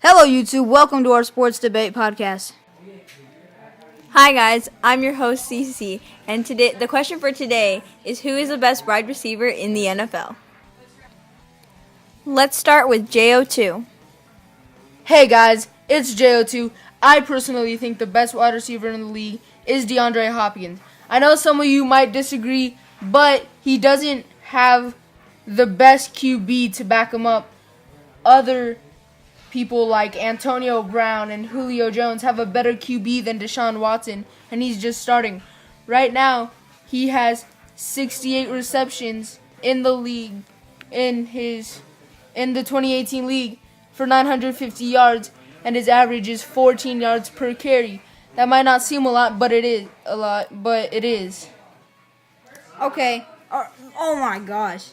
Hello, YouTube. Welcome to our Sports Debate Podcast. Hi guys, I'm your host CC, and today the question for today is who is the best wide receiver in the NFL? Let's start with JO2. Hey guys, it's JO2. I personally think the best wide receiver in the league is DeAndre Hopkins. I know some of you might disagree, but he doesn't have the best QB to back him up. Other people like Antonio Brown and Julio Jones have a better QB than Deshaun Watson, and he's just starting. Right now, he has 68 receptions in the league, in the 2018 league, for 950 yards, and his average is 14 yards per carry. That might not seem a lot, but it is. Okay. Oh my gosh.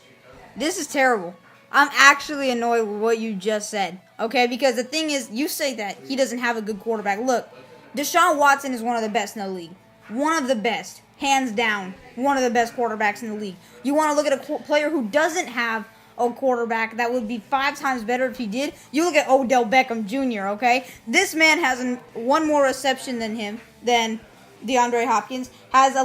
This is terrible. I'm actually annoyed with what you just said. Okay, because the thing is, you say that he doesn't have a good quarterback. Look, Deshaun Watson is one of the best in the league. One of the best. Hands down. One of the best quarterbacks in the league. You want to look at a player who doesn't have a quarterback that would be 5 times better if he did? You look at Odell Beckham Jr., okay? This man has one more reception than DeAndre Hopkins. Has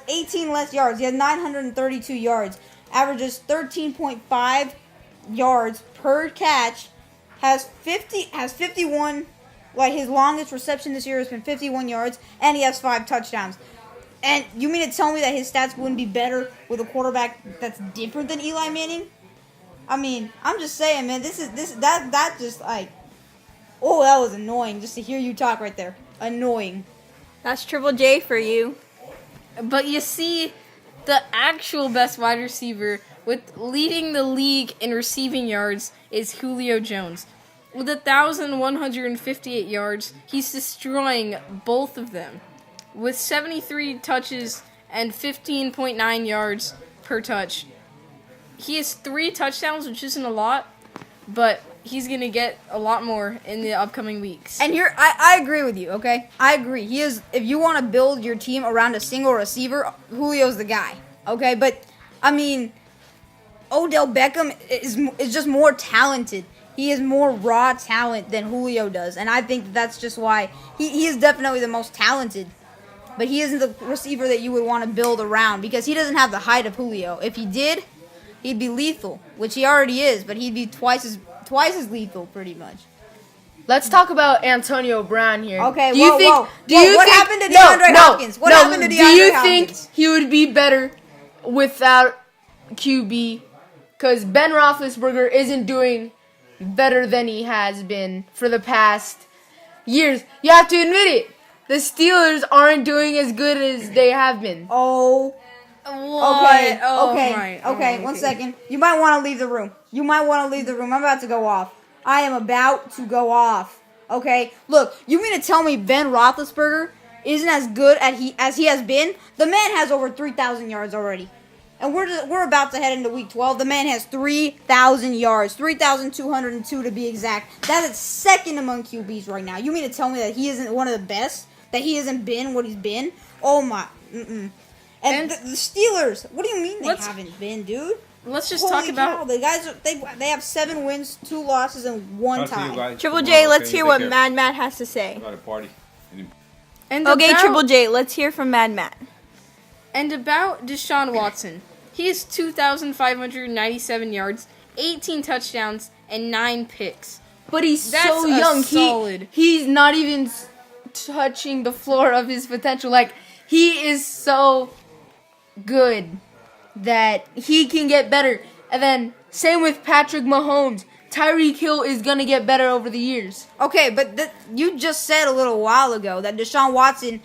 18 less yards. He has 932 yards. Averages 13.5 yards per catch. Has 51, like his longest reception this year has been 51 yards, and he has 5 touchdowns. And you mean to tell me that his stats wouldn't be better with a quarterback that's different than Eli Manning? I mean, I'm just saying, man, that just like, oh, that was annoying just to hear you talk right there. Annoying. That's Triple J for you. But you see, the actual best wide receiver with leading the league in receiving yards is Julio Jones. With 1,158 yards, he's destroying both of them. With 73 touches and 15.9 yards per touch. He has 3 touchdowns, which isn't a lot, but he's going to get a lot more in the upcoming weeks. And here, I agree with you, okay? I agree. He is. If you want to build your team around a single receiver, Julio's the guy, okay? But, I mean, Odell Beckham is just more talented. He has more raw talent than Julio does, and I think that's just why he is definitely the most talented. But he isn't the receiver that you would want to build around because he doesn't have the height of Julio. If he did, he'd be lethal, which he already is, but he'd be twice as lethal, pretty much. Let's talk about Antonio Brown here. Okay, what happened to DeAndre Hopkins? What happened to DeAndre Hopkins? Do you think he would be better without QB? Because Ben Roethlisberger isn't doing better than he has been for the past years. You have to admit it. The Steelers aren't doing as good as they have been. Oh. What? Okay. 1 second. You might want to leave the room. I'm about to go off. I am about to go off. Okay? Look, you mean to tell me Ben Roethlisberger isn't as good as he has been? The man has over 3,000 yards already. And we're about to head into week 12. The man has 3,000 yards, 3,202 to be exact. That is second among QBs right now. You mean to tell me that he isn't one of the best? That he hasn't been what he's been? Oh my. And the Steelers, what do you mean they haven't been, dude? Let's just talk about the guys. They have 7 wins, 2 losses, and 1 tie. Triple J, let's hear what Mad Matt has to say. About a party. Triple J, let's hear from Mad Matt. And about Deshaun Watson. He has 2,597 yards, 18 touchdowns, and 9 picks. But that's so young. Solid. He's not even touching the floor of his potential. Like, he is so good that he can get better. And then, same with Patrick Mahomes. Tyreek Hill is going to get better over the years. Okay, but you just said a little while ago that Deshaun Watson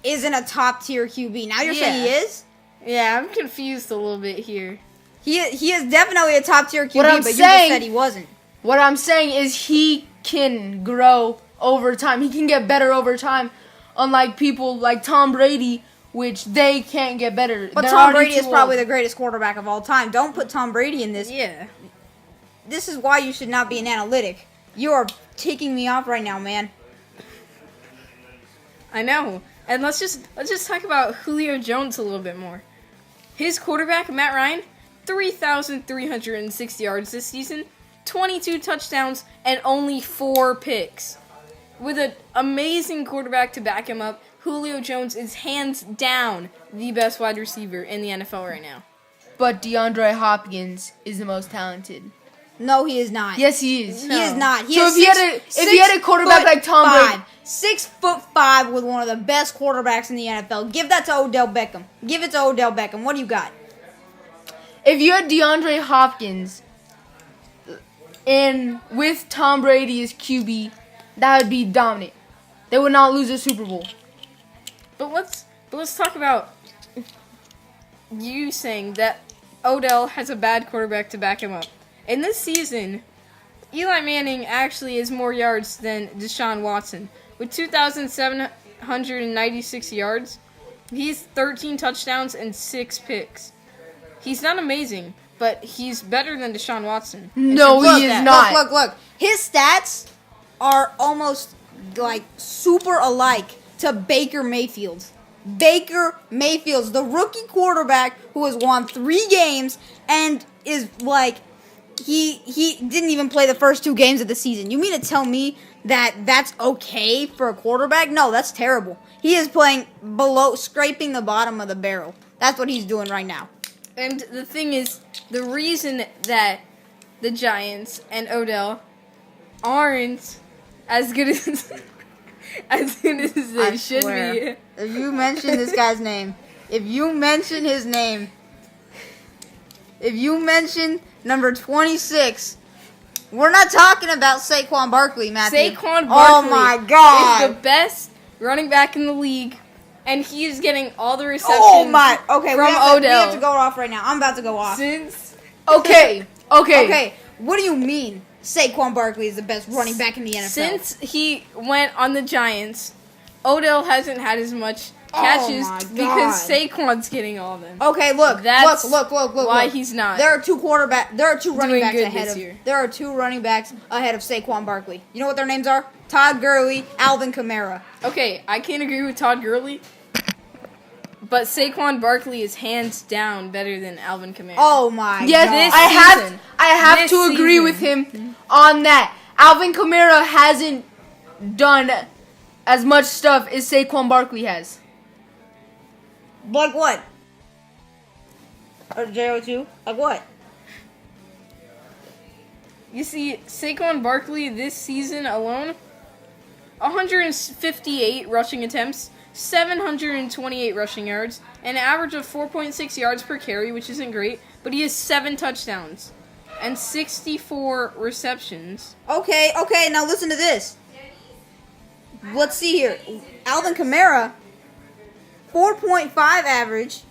isn't a top-tier QB. Now you're saying he is? Yeah, I'm confused a little bit here. He is definitely a top-tier QB, but you just said he wasn't. What I'm saying is he can grow over time. He can get better over time, unlike people like Tom Brady, which they can't get better. But Tom Brady is probably the greatest quarterback of all time. Don't put Tom Brady in this. Yeah. This is why you should not be an analytic. You are taking me off right now, man. I know. And let's just talk about Julio Jones a little bit more. His quarterback, Matt Ryan, 3,360 yards this season, 22 touchdowns and only 4 picks. With an amazing quarterback to back him up, Julio Jones is hands down the best wide receiver in the NFL right now. But DeAndre Hopkins is the most talented. No, he is not. Yes, he is. He is not. He So is if he had a quarterback like Tom Brady, 6'5" with one of the best quarterbacks in the NFL. Give that to Odell Beckham. Give it to Odell Beckham. What do you got? if you had DeAndre Hopkins and with Tom Brady as QB, that would be dominant. They would not lose a Super Bowl. But let's talk about you saying that Odell has a bad quarterback to back him up. In this season, Eli Manning actually has more yards than Deshaun Watson. With 2,796 yards, he's 13 touchdowns and 6 picks. He's not amazing, but he's better than Deshaun Watson. No, he is not. Look. His stats are almost like super alike to Baker Mayfield's. Baker Mayfield's the rookie quarterback who has won 3 games and is like he didn't even play the first 2 games of the season. You mean to tell me that that's okay for a quarterback? No, that's terrible. He is playing below, scraping the bottom of the barrel. That's what he's doing right now. And the thing is, the reason that the Giants and Odell aren't as good as they should be. If you mention this guy's name, if you mention his name, if you mention number 26, we're not talking about Saquon Barkley, Matthew. Saquon Barkley oh my God. is the best running back in the league, and he's getting all the receptions Okay, from we Odell. have to go off right now. I'm about to go off. Okay. Okay, what do you mean Saquon Barkley is the best running back in the NFL? Since he went on the Giants, Odell hasn't had as much catches my God. because Saquon's getting all of them. Okay, look. That's Look. why he's not There are two running doing backs good ahead this of. year. There are 2 running backs ahead of Saquon Barkley. You know what their names are? Todd Gurley, Alvin Kamara. Okay, I can't agree with Todd Gurley, but Saquon Barkley is hands down better than Alvin Kamara. Oh my Yes, God. This I have This to agree season. with him on that. Alvin Kamara hasn't done as much stuff as Saquon Barkley has. Like what? Or JO2? Like what? You see, Saquon Barkley this season alone, 158 rushing attempts, 728 rushing yards, an average of 4.6 yards per carry, which isn't great, but he has 7 touchdowns and 64 receptions. Okay, now listen to this. Let's see here. Alvin Kamara, 4.5 average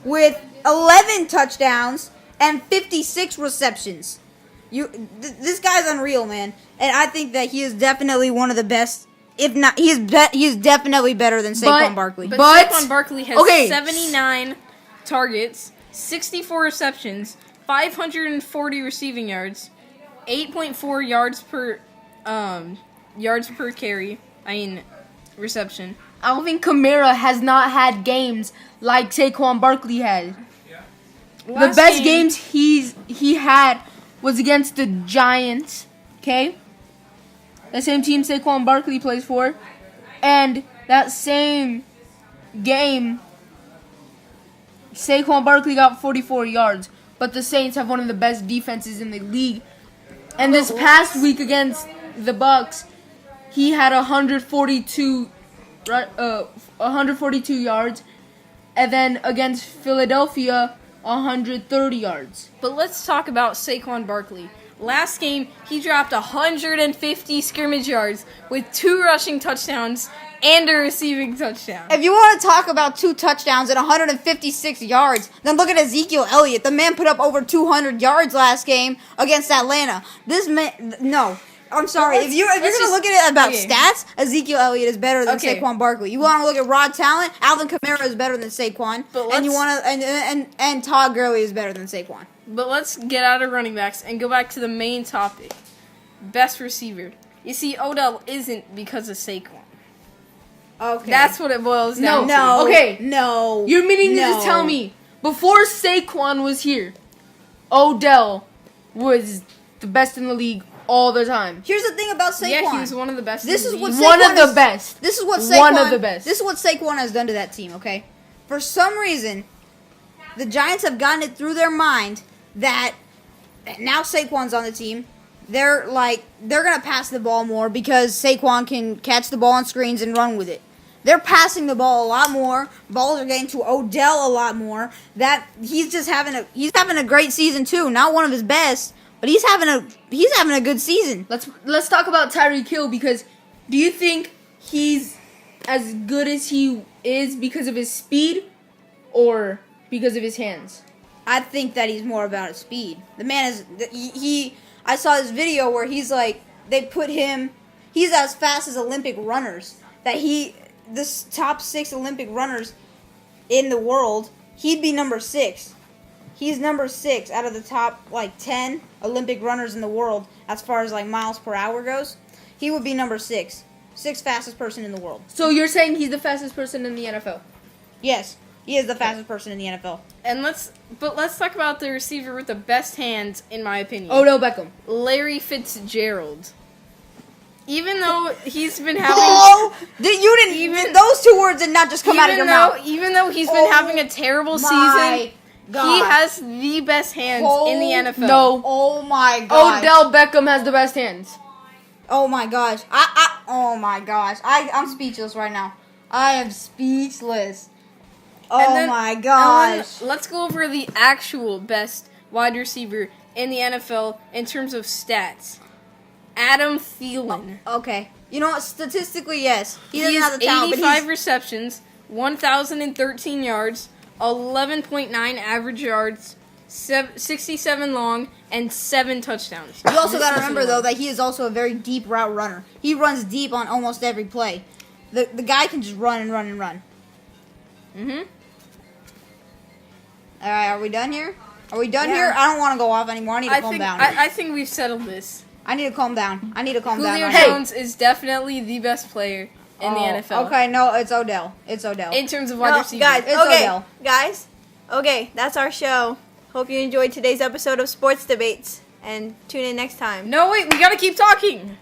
with 11 touchdowns and 56 receptions. This guy's unreal, man. And I think that he is definitely one of the best. If not, he is definitely better than Saquon Barkley. But But- Saquon Barkley has okay. 79 targets, 64 receptions, 540 receiving yards, 8.4 yards per carry. Reception. Alvin Kamara has not had games like Saquon Barkley had. The best games he had was against the Giants, okay? The same team Saquon Barkley plays for. And that same game, Saquon Barkley got 44 yards. But the Saints have one of the best defenses in the league. And this past week against the Bucks, he had 142 yards. And then against Philadelphia, 130 yards. But let's talk about Saquon Barkley. Last game, he dropped 150 scrimmage yards with 2 rushing touchdowns and a receiving touchdown. If you want to talk about 2 touchdowns and 156 yards, then look at Ezekiel Elliott. The man put up over 200 yards last game against Atlanta. This man, no. I'm sorry. If you're going to look at it about stats, Ezekiel Elliott is better than Saquon Barkley. You want to look at raw talent, Alvin Kamara is better than Saquon. And you want to and Todd Gurley is better than Saquon. But let's get out of running backs and go back to the main topic. Best receiver. You see, Odell isn't because of Saquon. Okay. That's what it boils down to. No. Okay. No. You're meaning to tell me, before Saquon was here, Odell was the best in the league all the time. Here's the thing about Saquon. Yeah, he was one of the best. This in is the what league. One of Saquon the is- best. This is what Saquon. One of the best. This is what Saquon has done to that team. Okay, for some reason, the Giants have gotten it through their mind that now Saquon's on the team. They're gonna pass the ball more because Saquon can catch the ball on screens and run with it. They're passing the ball a lot more. Balls are getting to Odell a lot more. That he's having a great season too. Not one of his best, but he's having a good season. Let's talk about Tyreek Hill, because do you think he's as good as he is because of his speed or because of his hands? I think that he's more about his speed. The man is I saw this video where he's as fast as Olympic runners. This top 6 Olympic runners in the world, he'd be number 6. He's number 6 out of the top 10 Olympic runners in the world as far as miles per hour goes. He would be number 6. 6th fastest person in the world. So you're saying he's the fastest person in the NFL? Yes, he is the fastest person in the NFL. And let's talk about the receiver with the best hands, in my opinion. Odell Beckham. Larry Fitzgerald. Even though he's been having, Those 2 words did not just come out of your mouth. even though he's been having a terrible season, he has the best hands in the NFL. No. Oh my god. Odell Beckham has the best hands. Oh my gosh. Oh my gosh. I'm speechless right now. I am speechless. Oh And then- my and then gosh. let's go over the actual best wide receiver in the NFL in terms of stats. Adam Thielen. Okay. You know what? Statistically, yes. He He doesn't has have the talent, but 85 he's... receptions, 1,013 yards, 11.9 average yards, 67 long, and 7 touchdowns. You also got to remember, though, that he is also a very deep route runner. He runs deep on almost every play. The guy can just run and run and run. Mm-hmm. All right, are we done here? Are we done here? I don't want to go off anymore. I need to calm down. I think we've settled this. I need to calm down. Julio right Jones is definitely the best player in the NFL. Okay, no, it's Odell. It's Odell. In terms of wide No, receiver. guys, It's okay, Odell. guys, okay, that's our show. Hope you enjoyed today's episode of Sports Debates, and tune in next time. No, wait, we gotta keep talking.